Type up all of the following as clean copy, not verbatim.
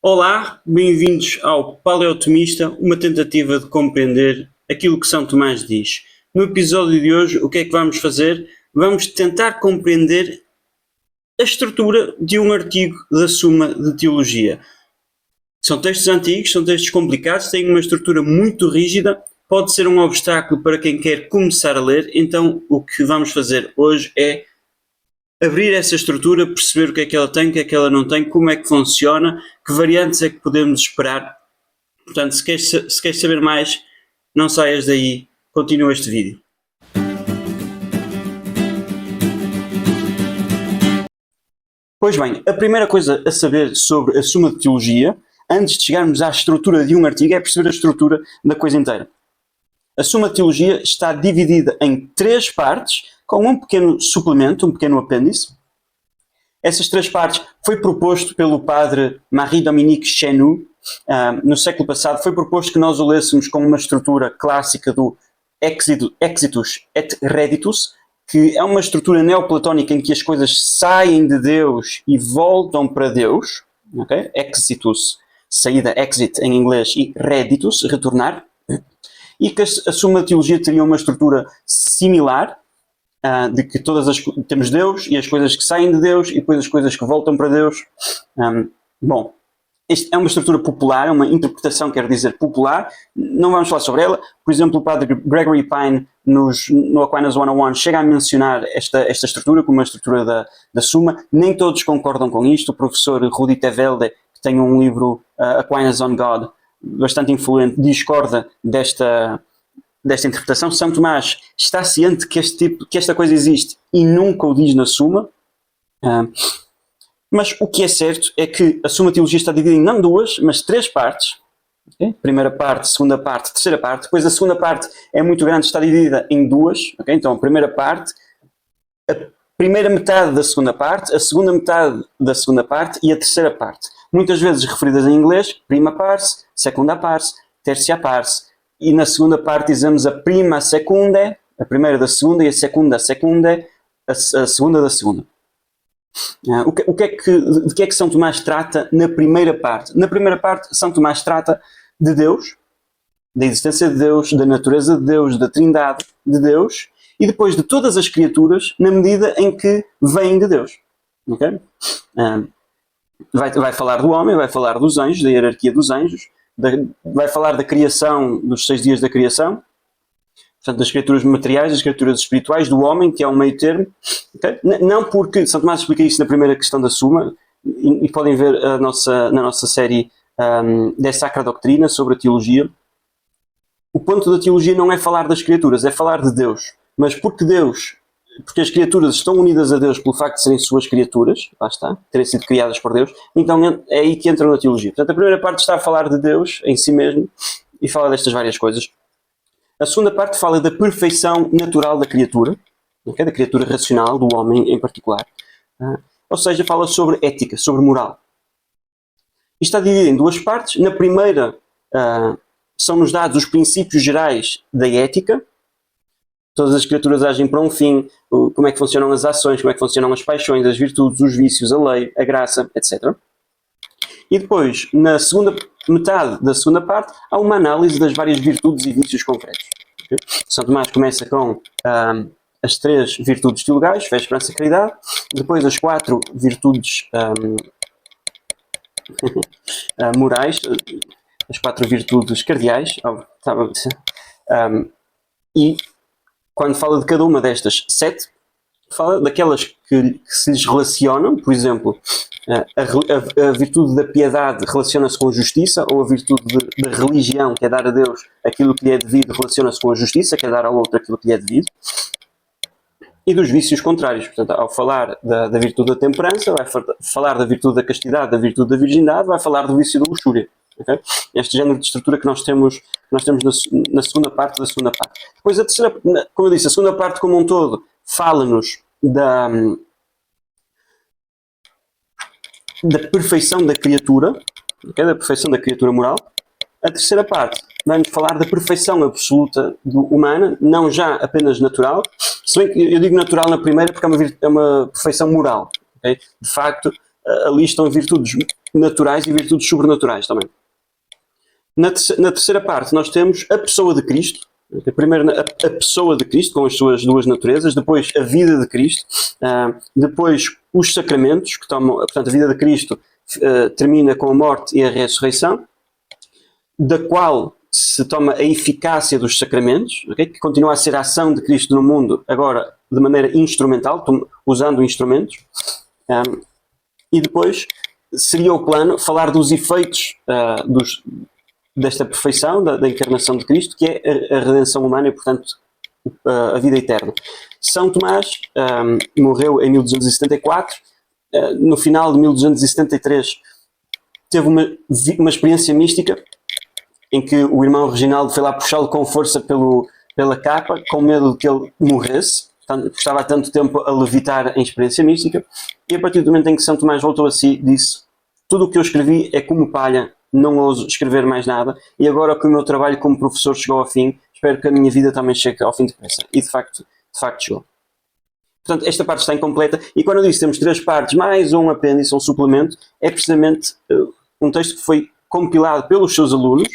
Olá, bem-vindos ao Paleotomista, uma tentativa de compreender aquilo que São Tomás diz. No episódio de hoje, o que é que vamos fazer? Vamos tentar compreender a estrutura de um artigo da Suma de Teologia. São textos antigos, são textos complicados, têm uma estrutura muito rígida, pode ser um obstáculo para quem quer começar a ler, então o que vamos fazer hoje é abrir essa estrutura, perceber o que é que ela tem, o que é que ela não tem, como é que funciona, que variantes é que podemos esperar. Portanto, se queres saber mais, não saias daí, continua este vídeo. Pois bem, a primeira coisa a saber sobre a Suma de Teologia, antes de chegarmos à estrutura de um artigo, é perceber a estrutura da coisa inteira. A Suma de Teologia está dividida em 3 partes, com um pequeno suplemento, um pequeno apêndice. Essas 3 partes foi proposto pelo padre Marie-Dominique Chenu. No século passado foi proposto que nós o lêssemos com uma estrutura clássica do Exitus et Reditus, que é uma estrutura neoplatónica em que as coisas saem de Deus e voltam para Deus. Okay? Exitus, saída, exit em inglês, e Reditus, retornar. E que a Suma de Teologia teria uma estrutura similar, de que temos Deus e as coisas que saem de Deus e depois as coisas que voltam para Deus. Bom, isto é uma estrutura popular, é uma interpretação, quer dizer, popular. Não vamos falar sobre ela. Por exemplo, o padre Gregory Pine, no Aquinas 101, chega a mencionar esta estrutura como uma estrutura da Suma. Nem todos concordam com isto. O professor Rudi Tevelde, que tem um livro, Aquinas on God, bastante influente, discorda desta interpretação. São Tomás está ciente que esta coisa existe e nunca o diz na Suma. Mas o que é certo é que a Suma de Teologia está dividida em não 2, mas 3 partes. Okay? Primeira parte, segunda parte, terceira parte. Depois a segunda parte é muito grande, está dividida em 2. Okay? Então a primeira parte, a primeira metade da segunda parte, a segunda metade da segunda parte e a terceira parte. Muitas vezes referidas em inglês, prima pars, secunda pars, tertia pars. E na segunda parte dizemos a prima secunde, a primeira da segunda, e a secunda secunde, a segunda da segunda. De que é que São Tomás trata na primeira parte? Na primeira parte, São Tomás trata de Deus, da existência de Deus, da natureza de Deus, da trindade de Deus, e depois de todas as criaturas, na medida em que vêm de Deus. Okay? Vai falar do homem, vai falar dos anjos, da hierarquia dos anjos, vai falar da criação, dos 6 dias da criação, portanto, das criaturas materiais, das criaturas espirituais, do homem, que é um meio termo. Okay? Não porque São Tomás explica isso na primeira questão da Suma, e podem ver na nossa série da Sacra Doutrina sobre a teologia. O ponto da teologia não é falar das criaturas, é falar de Deus. Mas porque as criaturas estão unidas a Deus pelo facto de serem suas criaturas, lá está, terem sido criadas por Deus, então é aí que entram na teologia. Portanto, a primeira parte está a falar de Deus em si mesmo e fala destas várias coisas. A segunda parte fala da perfeição natural da criatura, okay? Da criatura racional, do homem em particular. Ou seja, fala sobre ética, sobre moral. Isto está dividido em 2 partes. Na primeira, são-nos dados os princípios gerais da ética. Todas as criaturas agem para um fim, como é que funcionam as ações, como é que funcionam as paixões, as virtudes, os vícios, a lei, a graça, etc. E depois, na segunda metade da segunda parte, há uma análise das várias virtudes e vícios concretos. Okay? São Tomás começa com as 3 virtudes teologais, fé, esperança e caridade, depois as 4 virtudes morais, as 4 virtudes cardeais, e quando fala de cada uma destas 7, fala daquelas que se lhes relacionam. Por exemplo, a virtude da piedade relaciona-se com a justiça, ou a virtude da religião, que é dar a Deus aquilo que lhe é devido, relaciona-se com a justiça, que é dar ao outro aquilo que lhe é devido. E dos vícios contrários. Portanto, ao falar da virtude da temperança, vai falar da virtude da castidade, da virtude da virgindade, vai falar do vício da luxúria. Okay? Este género de estrutura que nós temos na segunda parte da segunda parte. Depois a terceira, como eu disse, a segunda parte como um todo fala-nos da perfeição da criatura, okay? Da perfeição da criatura moral. A terceira parte vai-nos falar da perfeição absoluta humana, não já apenas natural, se bem que eu digo natural na primeira porque é uma perfeição moral. Okay? De facto, ali estão virtudes naturais e virtudes sobrenaturais também. Na terceira parte nós temos a pessoa de Cristo. Primeiro a pessoa de Cristo com as suas duas naturezas, depois a vida de Cristo, depois os sacramentos, que tomam, portanto a vida de Cristo termina com a morte e a ressurreição, da qual se toma a eficácia dos sacramentos, okay? Que continua a ser a ação de Cristo no mundo, agora de maneira instrumental, usando instrumentos. E depois seria o plano falar dos efeitos desta perfeição, da encarnação de Cristo, que é a redenção humana e, portanto, a vida eterna. São Tomás morreu em 1274, no final de 1273 teve uma experiência mística em que o irmão Reginaldo foi lá puxá-lo com força pela capa, com medo de que ele morresse. Estava há tanto tempo a levitar em experiência mística, e a partir do momento em que São Tomás voltou a si, disse: tudo o que eu escrevi é como palha, não ouso escrever mais nada, e agora que o meu trabalho como professor chegou ao fim, espero que a minha vida também chegue ao fim depressa. E de facto chegou. Portanto, esta parte está incompleta, e quando eu disse que temos 3 partes, mais um apêndice, um suplemento, é precisamente um texto que foi compilado pelos seus alunos,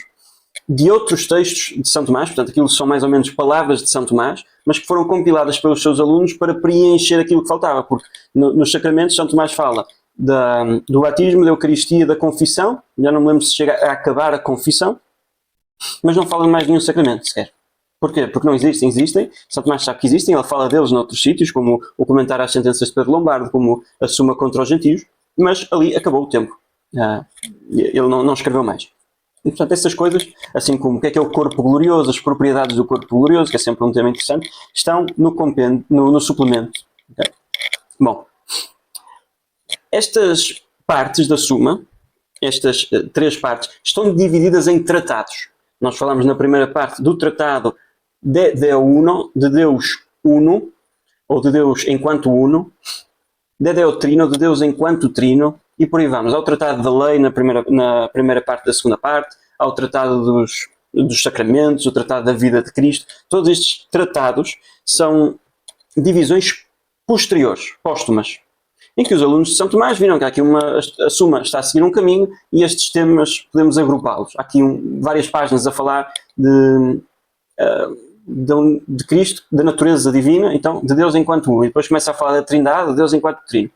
de outros textos de São Tomás, portanto aquilo são mais ou menos palavras de São Tomás, mas que foram compiladas pelos seus alunos para preencher aquilo que faltava, porque nos sacramentos São Tomás fala do batismo, da Eucaristia, da confissão, já não me lembro se chega a acabar a confissão, mas não fala de mais nenhum sacramento sequer. Porquê? Porque não existem, São Tomás sabe que existem, ele fala deles noutros sítios, como o comentário às sentenças de Pedro Lombardo, como a Suma contra os gentios, mas ali acabou o tempo. Ele não escreveu mais. E, portanto, essas coisas, assim como o que é o corpo glorioso, as propriedades do corpo glorioso, que é sempre um tema interessante, estão no compêndio, no suplemento. Okay? Bom, estas partes da Suma, estas 3 partes, estão divididas em tratados. Nós falamos na primeira parte do tratado de Deo Uno, de Deus Uno, ou de Deus enquanto Uno, de Deo Trino, de Deus enquanto Trino, e por aí vamos. Há o tratado da lei na primeira parte da segunda parte, há o tratado dos sacramentos, o tratado da vida de Cristo. Todos estes tratados são divisões posteriores, póstumas, em que os alunos de São Tomás viram que há aqui a Suma está a seguir um caminho e estes temas podemos agrupá-los. Há aqui várias páginas a falar de Cristo, da natureza divina, então de Deus enquanto um, e depois começa a falar da Trindade, de Deus enquanto Trino.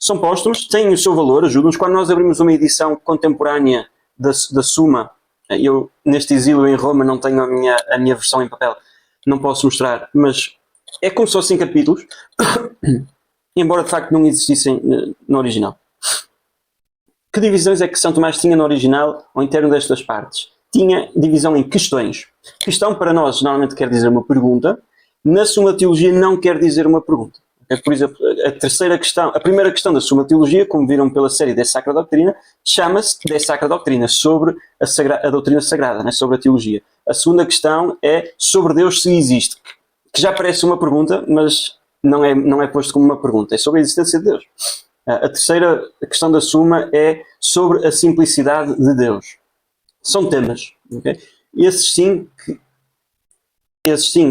São póstumos, têm o seu valor, ajudam-nos. Quando nós abrimos uma edição contemporânea da Suma, eu neste exílio em Roma não tenho a minha versão em papel, não posso mostrar, mas é como se fossem capítulos, embora de facto não existissem no original. Que divisões é que São Tomás tinha no original ou interno destas partes? Tinha divisão em questões. Questão para nós normalmente quer dizer uma pergunta, na Suma Teologia não quer dizer uma pergunta. Por exemplo, a primeira questão da Suma Teologia, como viram pela série de Sacra Doutrina, chama-se de Sacra Doutrina, sobre a doutrina sagrada, né, sobre a teologia. A segunda questão é sobre Deus se existe, que já parece uma pergunta, mas não é posto como uma pergunta, é sobre a existência de Deus. A terceira questão da Suma é sobre a simplicidade de Deus. São temas, okay? Esses sim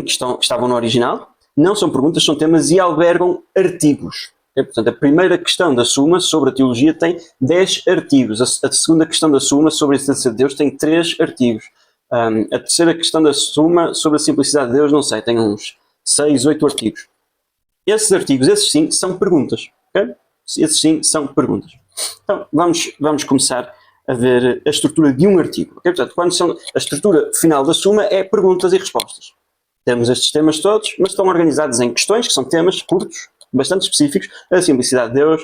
que estavam no original, não são perguntas, são temas e albergam artigos. Okay? Portanto, a primeira questão da Suma sobre a teologia tem 10 artigos. A segunda questão da Suma sobre a existência de Deus tem 3 artigos. A terceira questão da Suma sobre a simplicidade de Deus, não sei, tem uns 6, 8 artigos. Esses artigos, esses sim, são perguntas. Okay? Esses sim são perguntas. Então, vamos começar a ver a estrutura de um artigo. Okay? Portanto, a estrutura final da Suma é perguntas e respostas. Temos estes temas todos, mas estão organizados em questões, que são temas curtos, bastante específicos: a simplicidade de Deus,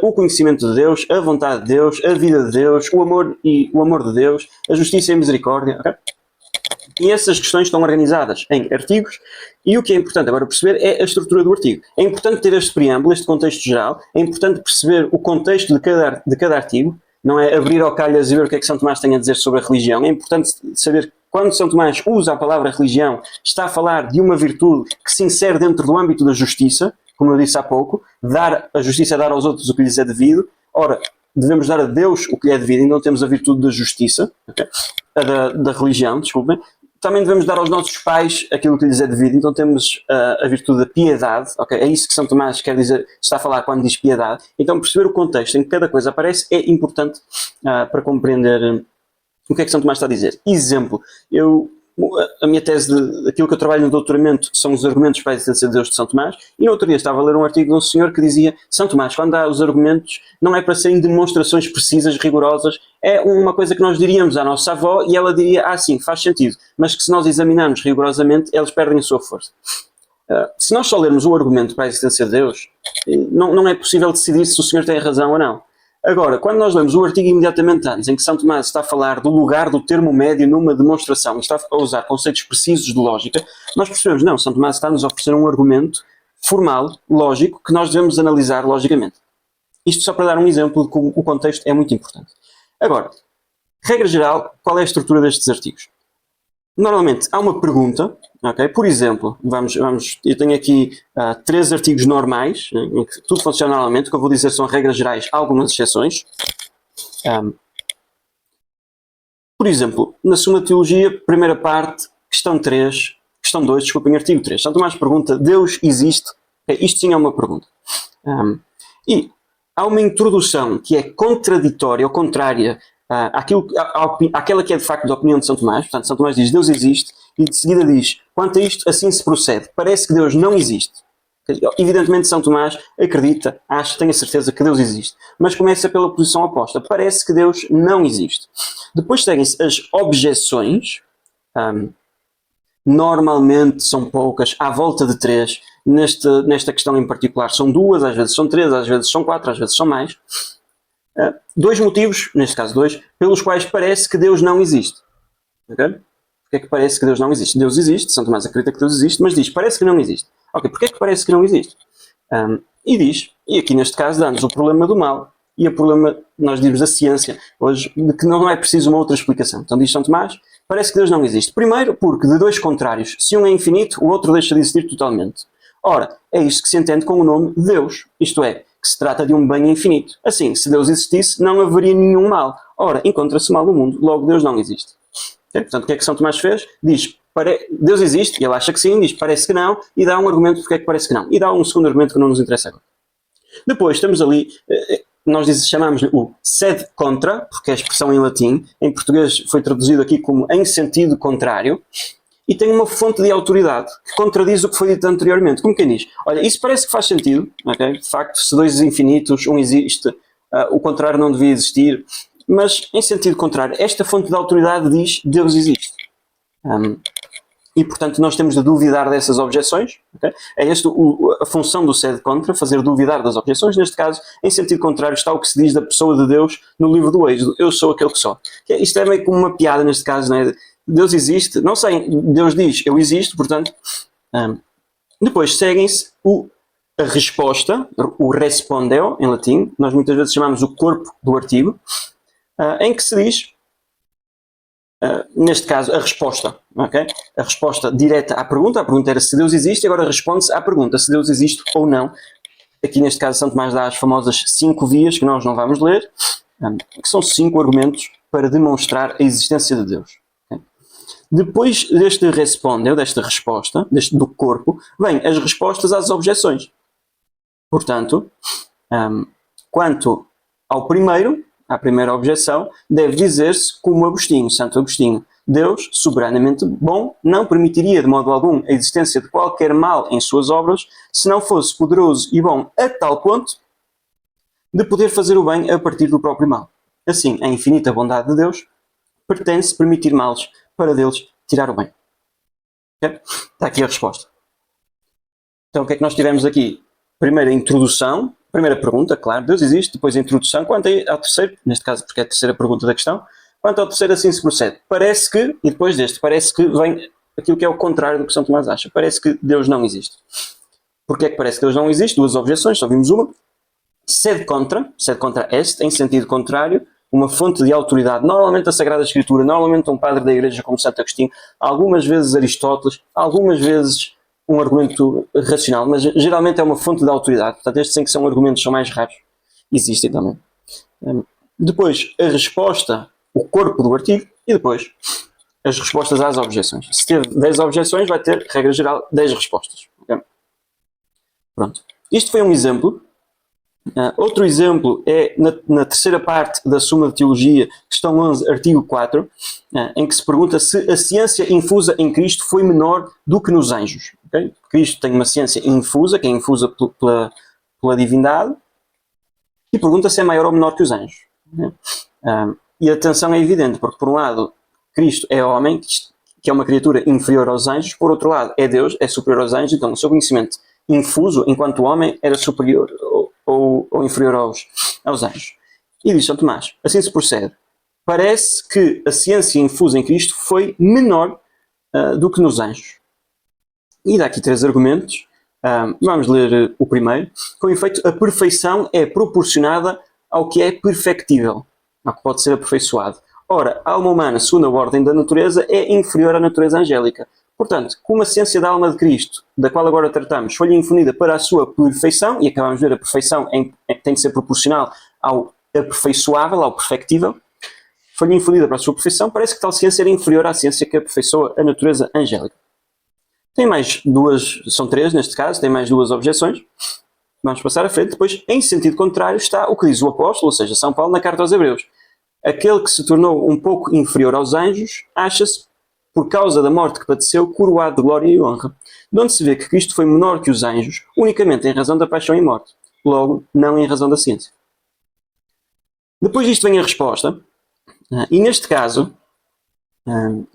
o conhecimento de Deus, a vontade de Deus, a vida de Deus, o amor de Deus, a justiça e a misericórdia. Okay? E essas questões estão organizadas em artigos, e o que é importante agora perceber é a estrutura do artigo. É importante ter este preâmbulo, este contexto geral, é importante perceber o contexto de cada artigo, não é abrir ao calhas e ver o que é que São Tomás tem a dizer sobre a religião. É importante saber quando São Tomás usa a palavra religião, está a falar de uma virtude que se insere dentro do âmbito da justiça, como eu disse há pouco, a justiça é dar aos outros o que lhes é devido. Ora, devemos dar a Deus o que lhe é devido e não temos a virtude da justiça, okay? Da religião, desculpem. também devemos dar aos nossos pais aquilo que lhes é devido. Então temos a virtude da piedade, ok? É isso que São Tomás quer dizer, está a falar quando diz piedade. Então perceber o contexto em que cada coisa aparece é importante para compreender o que é que São Tomás está a dizer. Exemplo, a minha tese, aquilo que eu trabalho no doutoramento são os argumentos para a existência de Deus de São Tomás, e no outro dia estava a ler um artigo de um senhor que dizia: São Tomás, quando dá os argumentos, não é para serem demonstrações precisas, rigorosas, é uma coisa que nós diríamos à nossa avó e ela diria: sim, faz sentido, mas que se nós examinarmos rigorosamente, eles perdem a sua força. Se nós só lermos o argumento para a existência de Deus, não é possível decidir se o senhor tem razão ou não. Agora, quando nós lemos o artigo imediatamente antes, em que São Tomás está a falar do lugar do termo médio numa demonstração, está a usar conceitos precisos de lógica, nós percebemos, não, São Tomás está a nos oferecer um argumento formal, lógico, que nós devemos analisar logicamente. Isto só para dar um exemplo de como o contexto é muito importante. Agora, regra geral, qual é a estrutura destes artigos? Normalmente há uma pergunta, ok? Por exemplo, eu tenho aqui 3 artigos normais, em que tudo funciona normalmente. O que eu vou dizer são regras gerais, algumas exceções. Por exemplo, na Suma Teologia, primeira parte, questão 3, questão 2, desculpem, artigo 3. São Tomás pergunta: Deus existe? Isto sim é uma pergunta. E há uma introdução que é contraditória ou contrária àquela que é de facto da opinião de São Tomás. Portanto, São Tomás diz: Deus existe, e de seguida diz: quanto a isto, assim se procede. Parece que Deus não existe. Evidentemente São Tomás acredita, acha, tem a certeza que Deus existe, mas começa pela posição oposta: parece que Deus não existe. Depois seguem-se as objeções, normalmente são poucas, à volta de 3, nesta questão em particular são 2, às vezes são 3, às vezes são 4, às vezes são mais. 2 motivos, neste caso 2, pelos quais parece que Deus não existe. Okay? Porquê é que parece que Deus não existe? Deus existe, São Tomás acredita que Deus existe, mas diz: parece que não existe. Ok, porquê é que parece que não existe? E diz, e aqui neste caso dá-nos o problema do mal, e o problema, nós dizemos, da ciência, hoje, de que não é preciso uma outra explicação. Então diz São Tomás: parece que Deus não existe. Primeiro, porque de 2 contrários, se um é infinito, o outro deixa de existir totalmente. Ora, é isto que se entende com o nome de Deus, isto é, que se trata de um bem infinito. Assim, se Deus existisse, não haveria nenhum mal. Ora, encontra-se mal no mundo, logo Deus não existe. Okay? Portanto, o que é que São Tomás fez? Diz: Deus existe, e ele acha que sim, diz: parece que não, e dá um argumento porque é que parece que não. E dá um segundo argumento que não nos interessa agora. Depois, temos ali, nós chamamos-lhe o sed contra, porque é a expressão em latim, em português foi traduzido aqui como em sentido contrário, e tem uma fonte de autoridade que contradiz o que foi dito anteriormente. Como quem diz: olha, isso parece que faz sentido, okay? De facto, se 2 infinitos, um existe, o contrário não devia existir, mas em sentido contrário, esta fonte de autoridade diz: Deus existe. E portanto nós temos de duvidar dessas objeções. Okay? É esta a função do sed contra, fazer duvidar das objeções. Neste caso, em sentido contrário, está o que se diz da pessoa de Deus no livro do Êxodo: eu sou aquele que sou. Isto é meio como uma piada neste caso, não é? Deus existe, não sei, Deus diz: eu existo, portanto. Depois seguem-se a resposta, o respondeu em latim, nós muitas vezes chamamos o corpo do artigo, em que se diz, neste caso, a resposta. Okay? A resposta direta à pergunta. A pergunta era se Deus existe, agora responde-se à pergunta se Deus existe ou não. Aqui neste caso São Tomás dá as famosas 5 vias, que nós não vamos ler, que são 5 argumentos para demonstrar a existência de Deus. Okay? Depois deste respondeu, desta resposta, do corpo, vêm as respostas às objeções. Portanto, quanto ao primeiro, à primeira objeção, deve dizer-se como Agostinho, Santo Agostinho: Deus, soberanamente bom, não permitiria de modo algum a existência de qualquer mal em suas obras, se não fosse poderoso e bom a tal ponto de poder fazer o bem a partir do próprio mal. Assim, a infinita bondade de Deus pertence permitir males para deles tirar o bem. Okay? Está aqui a resposta. Então o que é que nós tivemos aqui? Primeiro a introdução, primeira pergunta, claro, Deus existe. Depois a introdução. Quanto ao terceiro, neste caso porque é a terceira pergunta da questão, quanto ao terceiro assim se procede. Parece que, e depois deste, parece que vem aquilo que é o contrário do que São Tomás acha. Parece que Deus não existe. Porquê é que parece que Deus não existe? 2 objeções, só vimos uma. Sed contra est, em sentido contrário, uma fonte de autoridade, normalmente a Sagrada Escritura, normalmente um padre da Igreja como Santo Agostinho, algumas vezes Aristóteles, algumas vezes um argumento racional, mas geralmente é uma fonte de autoridade. Portanto, estes em que são argumentos são mais raros, existem também. Depois, a resposta, o corpo do artigo, e depois as respostas às objeções. Se teve 10 objeções, vai ter, regra geral, 10 respostas. Okay? Pronto. Isto foi um exemplo. Outro exemplo é na terceira parte da Suma de Teologia, questão 11, artigo 4, em que se pergunta se a ciência infusa em Cristo foi menor do que nos anjos. Okay? Cristo tem uma ciência infusa, que é infusa pela divindade, e pergunta se é maior ou menor que os anjos. E a tensão é evidente, porque por um lado Cristo é homem, que é uma criatura inferior aos anjos, por outro lado é Deus, é superior aos anjos, então o seu conhecimento infuso, enquanto homem, era superior ou inferior aos anjos. E diz São Tomás, assim se procede. Parece que a ciência infusa em Cristo foi menor do que nos anjos. E dá aqui 3 argumentos. Vamos ler o primeiro. Com efeito, a perfeição é proporcionada ao que é perfectível, ao que pode ser aperfeiçoado. Ora, a alma humana, segundo a ordem da natureza, é inferior à natureza angélica. Portanto, como a ciência da alma de Cristo, da qual agora tratamos, foi-lhe infundida para a sua perfeição, e acabamos de ver a perfeição tem de ser proporcional ao aperfeiçoável, ao perfectível, foi-lhe infundida para a sua perfeição, parece que tal ciência era inferior à ciência que aperfeiçoa a natureza angélica. Tem mais 2, são 3 neste caso, tem mais 2 objeções. Vamos passar à frente. Depois, em sentido contrário, está o que diz o apóstolo, ou seja, São Paulo, na carta aos Hebreus. Aquele que se tornou um pouco inferior aos anjos, acha-se, por causa da morte que padeceu, coroado de glória e honra. De onde se vê que Cristo foi menor que os anjos, unicamente em razão da paixão e morte. Logo, não em razão da ciência. Depois disto vem a resposta. E neste caso,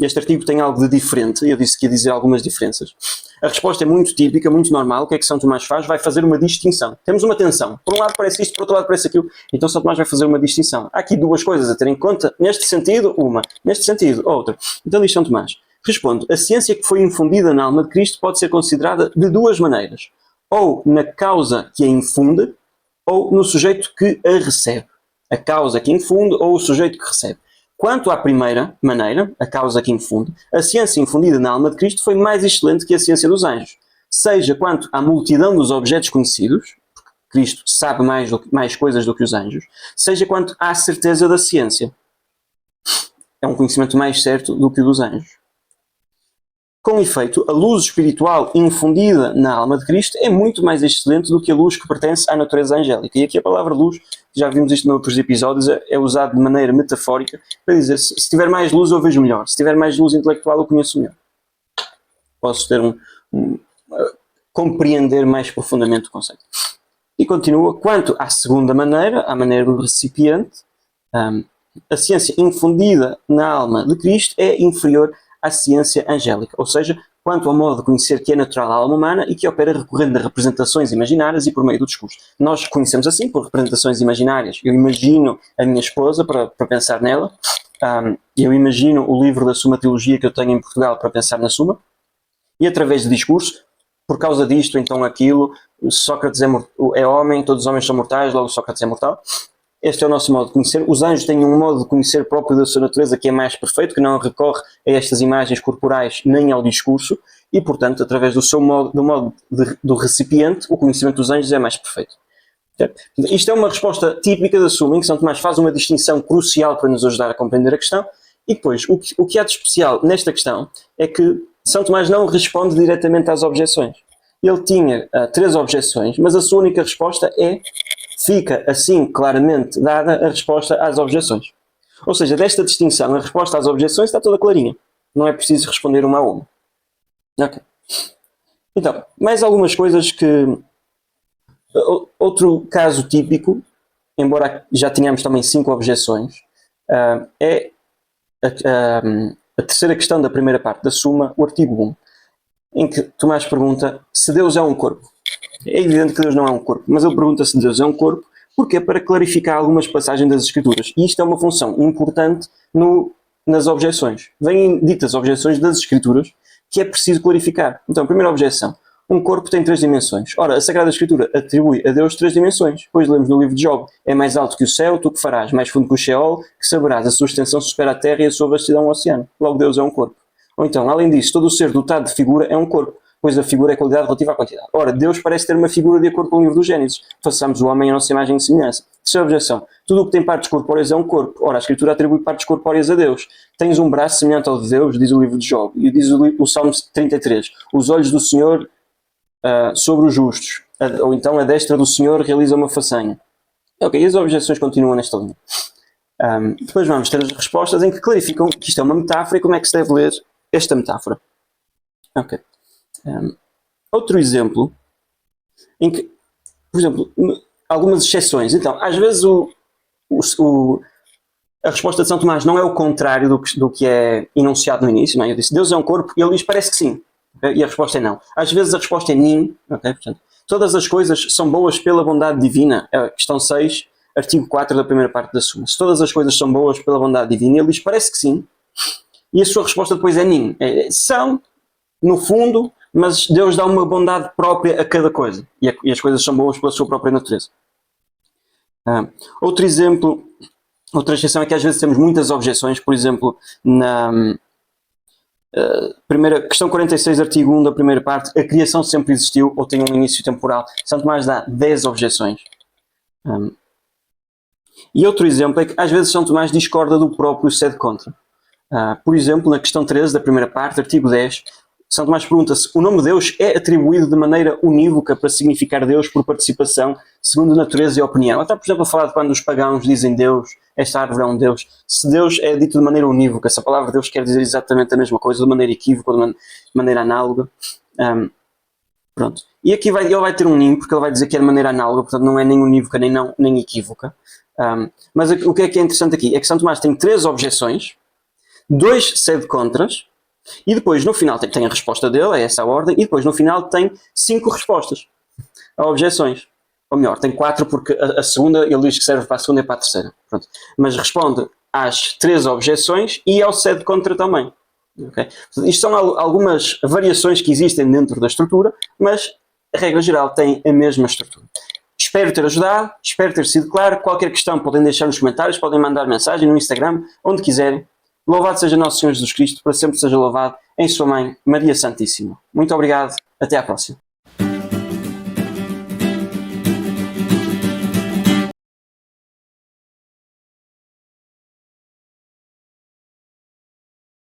este artigo tem algo de diferente. Eu disse que ia dizer algumas diferenças. A resposta é muito típica, muito normal. O que é que São Tomás faz? Vai fazer uma distinção. Temos uma tensão. Por um lado parece isto, por outro lado parece aquilo. Então São Tomás vai fazer uma distinção. Há aqui 2 coisas a ter em conta. Neste sentido, uma. Neste sentido, outra. Então diz São Tomás. Respondo. A ciência que foi infundida na alma de Cristo pode ser considerada de 2 maneiras. Ou na causa que a infunde, ou no sujeito que a recebe. A causa que infunde ou o sujeito que recebe. Quanto à primeira maneira, a causa que infunde, a ciência infundida na alma de Cristo foi mais excelente que a ciência dos anjos. Seja quanto à multidão dos objetos conhecidos, porque Cristo sabe mais coisas do que os anjos, seja quanto à certeza da ciência. É um conhecimento mais certo do que o dos anjos. Com efeito, a luz espiritual infundida na alma de Cristo é muito mais excelente do que a luz que pertence à natureza angélica. E aqui a palavra luz, já vimos isto noutros episódios, é usada de maneira metafórica para dizer se tiver mais luz eu vejo melhor, se tiver mais luz intelectual eu conheço melhor. Posso ter compreender mais profundamente o conceito. E continua, quanto à segunda maneira, à maneira do recipiente, a ciência infundida na alma de Cristo é inferior à ciência angélica, ou seja, quanto ao modo de conhecer que é natural à alma humana e que opera recorrendo a representações imaginárias e por meio do discurso. Nós conhecemos assim por representações imaginárias. Eu imagino a minha esposa para pensar nela, eu imagino o livro da Suma Teologia que eu tenho em Portugal para pensar na Suma, e através de discurso, por causa disto, então aquilo, Sócrates é homem, todos os homens são mortais, logo Sócrates é mortal. Este é o nosso modo de conhecer. Os anjos têm um modo de conhecer próprio da sua natureza que é mais perfeito, que não recorre a estas imagens corporais nem ao discurso, e, portanto, através do modo do recipiente, o conhecimento dos anjos é mais perfeito. Isto é uma resposta típica da Suma, em que São Tomás faz uma distinção crucial para nos ajudar a compreender a questão, e depois, o que há de especial nesta questão é que São Tomás não responde diretamente às objeções. Ele tinha 3 objeções, mas a sua única resposta fica assim claramente dada a resposta às objeções. Ou seja, desta distinção, a resposta às objeções está toda clarinha. Não é preciso responder uma a uma. Ok. Então, mais algumas coisas que... Outro caso típico, embora já tenhamos também 5 objeções, é a terceira questão da primeira parte da Suma, o artigo 1, em que Tomás pergunta se Deus é um corpo. É evidente que Deus não é um corpo, mas ele pergunta se Deus é um corpo, porque é para clarificar algumas passagens das Escrituras. E isto é uma função importante nas objeções. Vêm ditas objeções das Escrituras que é preciso clarificar. Então, primeira objeção. Um corpo tem 3 dimensões. Ora, a Sagrada Escritura atribui a Deus 3 dimensões. Pois lemos no livro de Job. É mais alto que o céu, tu que farás, mais fundo que o Sheol, que saberás, a sua extensão supera a terra e a sua vastidão o oceano. Logo, Deus é um corpo. Ou então, além disso, todo o ser dotado de figura é um corpo. pois a figura é qualidade relativa à quantidade. Ora, Deus parece ter uma figura de acordo com o livro do Gênesis. Façamos o homem a nossa imagem e semelhança. Terceira objeção. Tudo o que tem partes corpóreas é um corpo. Ora, a Escritura atribui partes corpóreas a Deus. Tens um braço semelhante ao de Deus, diz o livro de Job. E diz o Salmo 33. Os olhos do Senhor sobre os justos. Ou então a destra do Senhor realiza uma façanha. Ok, e as objeções continuam nesta linha. Depois vamos ter as respostas em que clarificam que isto é uma metáfora e como é que se deve ler esta metáfora. Ok. Outro exemplo em que, por exemplo, algumas exceções. Então, às vezes a resposta de São Tomás não é o contrário do que é enunciado no início. Não é? Eu disse, Deus é um corpo, e ele diz, parece que sim. Okay? E a resposta é não. Às vezes a resposta é nin. Okay? Portanto, todas as coisas são boas pela bondade divina. Questão 6, artigo 4 da primeira parte da Suma. Se todas as coisas são boas pela bondade divina, ele diz, parece que sim. E a sua resposta depois é nin. São, no fundo, mas Deus dá uma bondade própria a cada coisa. E as coisas são boas pela sua própria natureza. Outro exemplo, outra exceção é que às vezes temos muitas objeções. Por exemplo, na questão 46, artigo 1 da primeira parte, a criação sempre existiu ou tem um início temporal. São Tomás dá 10 objeções. E outro exemplo é que às vezes São Tomás discorda do próprio sede contra. Por exemplo, na questão 13 da primeira parte, artigo 10, São Tomás pergunta se o nome Deus é atribuído de maneira unívoca para significar Deus por participação, segundo natureza e opinião. Até, por exemplo, a falar de quando os pagãos dizem Deus, esta árvore é um Deus. Se Deus é dito de maneira unívoca, se a palavra Deus quer dizer exatamente a mesma coisa, de maneira equívoca, de maneira análoga. Pronto. E aqui ele vai ter um nim, porque ele vai dizer que é de maneira análoga, portanto não é nem unívoca nem equívoca. Mas o que é interessante aqui é que São Tomás tem 3 objeções, 2 sede contras, e depois no final tem a resposta dele, é essa a ordem, e depois no final tem 5 respostas a objeções. Ou melhor, tem 4 porque a segunda ele diz que serve para a segunda e para a terceira. Pronto. Mas responde às 3 objeções e ao sede contra também. Okay? Isto são algumas variações que existem dentro da estrutura, mas a regra geral tem a mesma estrutura. Espero ter ajudado, espero ter sido claro. Qualquer questão podem deixar nos comentários, podem mandar mensagem no Instagram, onde quiserem. Louvado seja Nosso Senhor Jesus Cristo, para sempre seja louvado em sua Mãe, Maria Santíssima. Muito obrigado, até à próxima.